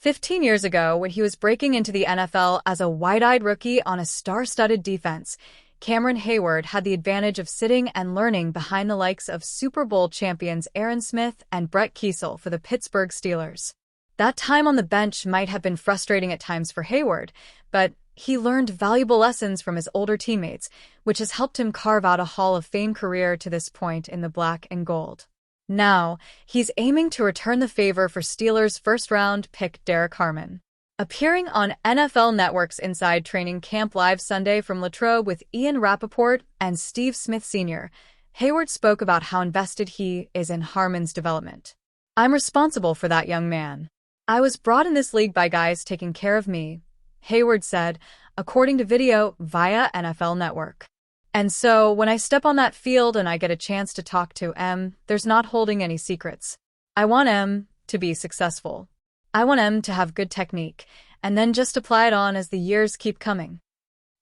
15 years ago, when he was breaking into the NFL as a wide-eyed rookie on a star-studded defense, Cameron Hayward had the advantage of sitting and learning behind the likes of Super Bowl champions Aaron Smith and Brett Keisel for the Pittsburgh Steelers. That time on the bench might have been frustrating at times for Hayward, but he learned valuable lessons from his older teammates, which has helped him carve out a Hall of Fame career to this point in the black and gold. Now, he's aiming to return the favor for Steelers' first-round pick Derek Harmon. Appearing on NFL Network's Inside Training Camp Live Sunday from Latrobe with Ian Rappaport and Steve Smith Sr., Hayward spoke about how invested he is in Harmon's development. "I'm responsible for that young man. I was brought in this league by guys taking care of me," Hayward said, according to video via NFL Network. "And so, when I step on that field and I get a chance to talk to M, there's not holding any secrets. I want M to be successful. I want M to have good technique, and then just apply it on as the years keep coming."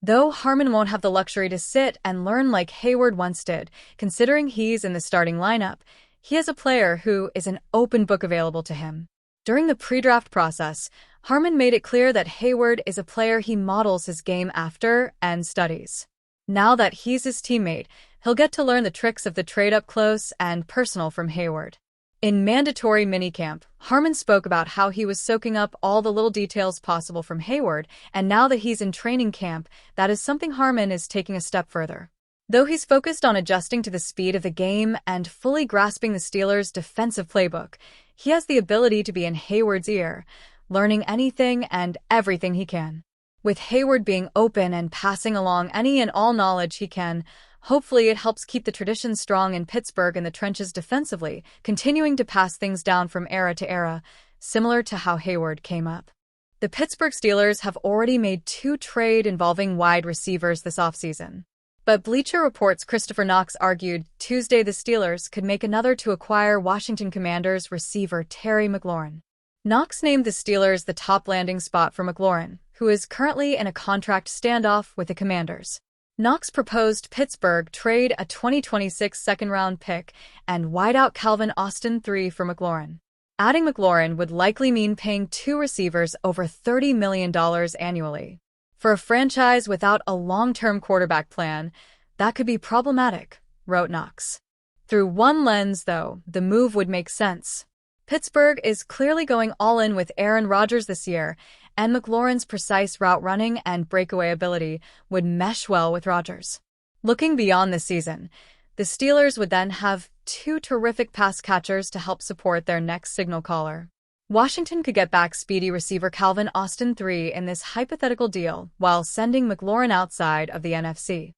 Though Harmon won't have the luxury to sit and learn like Hayward once did, considering he's in the starting lineup, he has a player who is an open book available to him. During the pre-draft process, Harmon made it clear that Hayward is a player he models his game after and studies. Now that he's his teammate, he'll get to learn the tricks of the trade up close and personal from Hayward. In mandatory minicamp, Harmon spoke about how he was soaking up all the little details possible from Hayward, and now that he's in training camp, that is something Harmon is taking a step further. Though he's focused on adjusting to the speed of the game and fully grasping the Steelers' defensive playbook, he has the ability to be in Hayward's ear, learning anything and everything he can. With Hayward being open and passing along any and all knowledge he can, hopefully it helps keep the tradition strong in Pittsburgh in the trenches defensively, continuing to pass things down from era to era, similar to how Hayward came up. The Pittsburgh Steelers have already made 2 trades involving wide receivers this offseason. But Bleacher Report's Christopher Knox argued Tuesday the Steelers could make another to acquire Washington Commanders receiver Terry McLaurin. Knox named the Steelers the top landing spot for McLaurin, who is currently in a contract standoff with the Commanders. Knox proposed Pittsburgh trade a 2026 second-round pick and wideout Calvin Austin III for McLaurin. Adding McLaurin would likely mean paying 2 receivers over $30 million annually. For a franchise without a long-term quarterback plan, that could be problematic, wrote Knox. Through one lens, though, the move would make sense. Pittsburgh is clearly going all in with Aaron Rodgers this year, and McLaurin's precise route running and breakaway ability would mesh well with Rodgers. Looking beyond this season, the Steelers would then have 2 terrific pass catchers to help support their next signal caller. Washington could get back speedy receiver Calvin Austin III in this hypothetical deal while sending McLaurin outside of the NFC.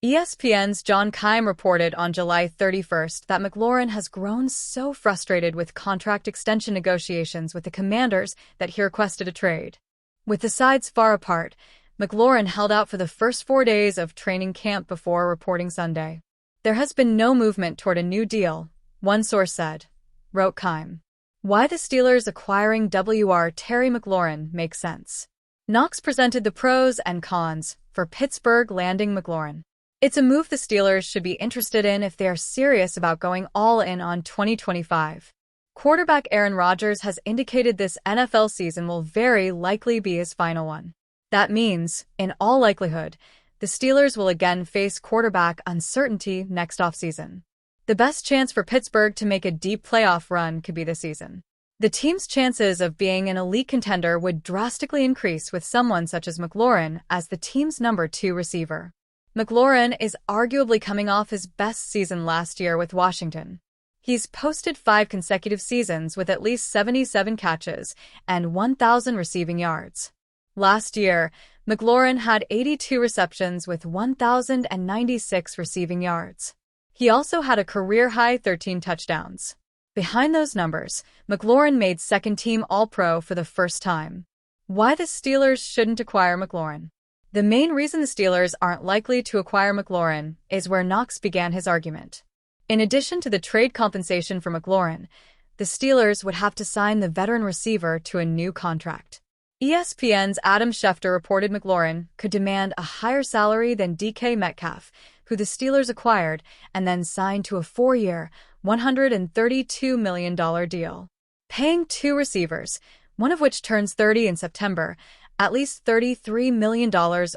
ESPN's John Keim reported on July 31st that McLaurin has grown so frustrated with contract extension negotiations with the Commanders that he requested a trade. With the sides far apart, McLaurin held out for the first 4 days of training camp before reporting Sunday. "There has been no movement toward a new deal," one source said, wrote Keim. Why the Steelers acquiring Terry McLaurin makes sense. Knox presented the pros and cons for Pittsburgh landing McLaurin. It's a move the Steelers should be interested in if they are serious about going all in on 2025. Quarterback Aaron Rodgers has indicated this NFL season will very likely be his final one. That means, in all likelihood, the Steelers will again face quarterback uncertainty next offseason. The best chance for Pittsburgh to make a deep playoff run could be this season. The team's chances of being an elite contender would drastically increase with someone such as McLaurin as the team's number 2 receiver. McLaurin is arguably coming off his best season last year with Washington. He's posted 5 consecutive seasons with at least 77 catches and 1,000 receiving yards. Last year, McLaurin had 82 receptions with 1,096 receiving yards. He also had a career-high 13 touchdowns. Behind those numbers, McLaurin made second-team All-Pro for the first time. Why the Steelers shouldn't acquire McLaurin? The main reason the Steelers aren't likely to acquire McLaurin is where Knox began his argument. In addition to the trade compensation for McLaurin, the Steelers would have to sign the veteran receiver to a new contract. ESPN's Adam Schefter reported McLaurin could demand a higher salary than DK Metcalf, who the Steelers acquired and then signed to a 4-year, $132 million deal. Paying 2 receivers, one of which turns 30 in September, at least $33 million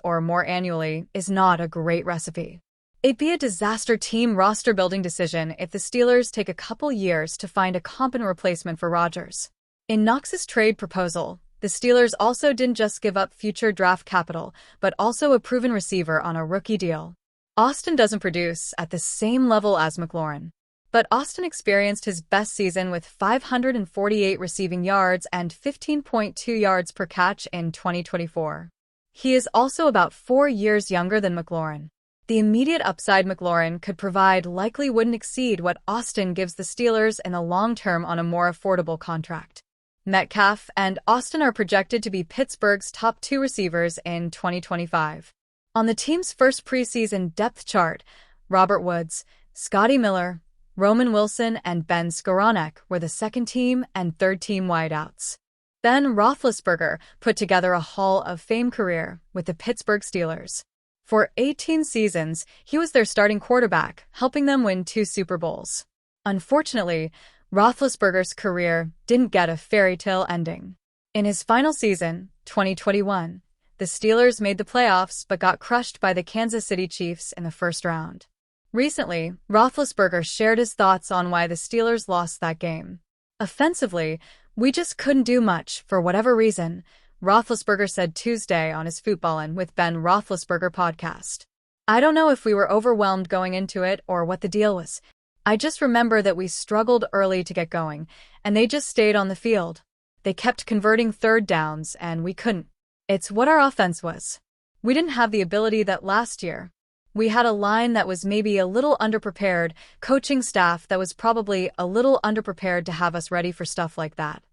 or more annually, is not a great recipe. It'd be a disaster team roster-building decision if the Steelers take a couple years to find a competent replacement for Rodgers. In Knox's trade proposal, the Steelers also didn't just give up future draft capital, but also a proven receiver on a rookie deal. Austin doesn't produce at the same level as McLaurin, but Austin experienced his best season with 548 receiving yards and 15.2 yards per catch in 2024. He is also about 4 years younger than McLaurin. The immediate upside McLaurin could provide likely wouldn't exceed what Austin gives the Steelers in the long term on a more affordable contract. Metcalf and Austin are projected to be Pittsburgh's top 2 receivers in 2025. On the team's first preseason depth chart, Robert Woods, Scotty Miller, Roman Wilson, and Ben Skowronek were the second-team and third-team wideouts. Ben Roethlisberger put together a Hall of Fame career with the Pittsburgh Steelers. For 18 seasons, he was their starting quarterback, helping them win 2 Super Bowls. Unfortunately, Roethlisberger's career didn't get a fairy tale ending. In his final season, 2021, the Steelers made the playoffs but got crushed by the Kansas City Chiefs in the first round. Recently, Roethlisberger shared his thoughts on why the Steelers lost that game. Offensively, we just couldn't do much for whatever reason, Roethlisberger said Tuesday on his Footballin' with Ben Roethlisberger podcast. I don't know if we were overwhelmed going into it or what the deal was. I just remember that we struggled early to get going, and they just stayed on the field. They kept converting third downs, and we couldn't. It's what our offense was. We didn't have the ability that last year. We had a line that was maybe a little underprepared, coaching staff that was probably a little underprepared to have us ready for stuff like that.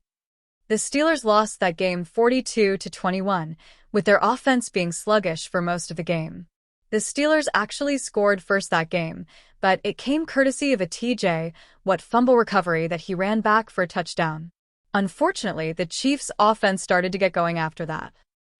The Steelers lost that game 42-21, with their offense being sluggish for most of the game. The Steelers actually scored first that game, but it came courtesy of a TJ Watt fumble recovery that he ran back for a touchdown. Unfortunately, the Chiefs' offense started to get going after that.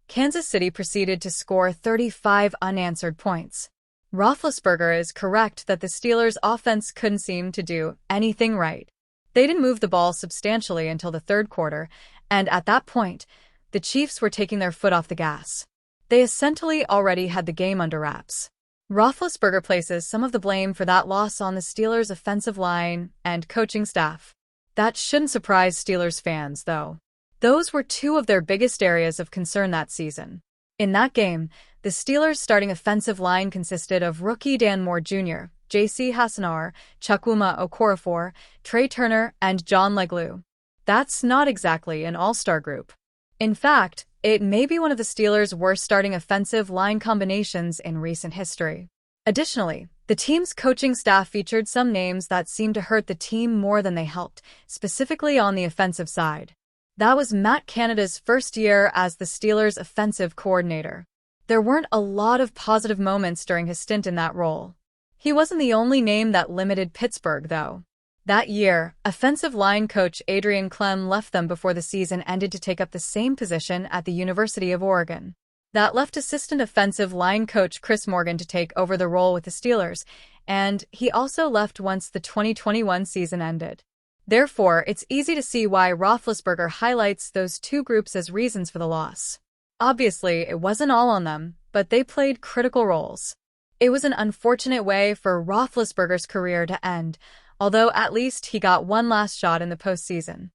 Kansas City proceeded to score 35 unanswered points. Roethlisberger is correct that the Steelers' offense couldn't seem to do anything right. They didn't move the ball substantially until the third quarter, and at that point, the Chiefs were taking their foot off the gas. They essentially already had the game under wraps. Roethlisberger places some of the blame for that loss on the Steelers' offensive line and coaching staff. That shouldn't surprise Steelers fans, though. Those were 2 of their biggest areas of concern that season. In that game, the Steelers' starting offensive line consisted of rookie Dan Moore Jr., J.C. Hassanar, Chukwuma Okorafor, Trey Turner, and John Leglue. That's not exactly an all-star group. In fact, it may be one of the Steelers' worst starting offensive line combinations in recent history. Additionally, the team's coaching staff featured some names that seemed to hurt the team more than they helped, specifically on the offensive side. That was Matt Canada's first year as the Steelers' offensive coordinator. There weren't a lot of positive moments during his stint in that role. He wasn't the only name that limited Pittsburgh, though. That year, offensive line coach Adrian Clem left them before the season ended to take up the same position at the University of Oregon. That left assistant offensive line coach Chris Morgan to take over the role with the Steelers, and he also left once the 2021 season ended. Therefore, it's easy to see why Roethlisberger highlights those 2 groups as reasons for the loss. Obviously, it wasn't all on them, but they played critical roles. It was an unfortunate way for Roethlisberger's career to end, although at least he got one last shot in the postseason.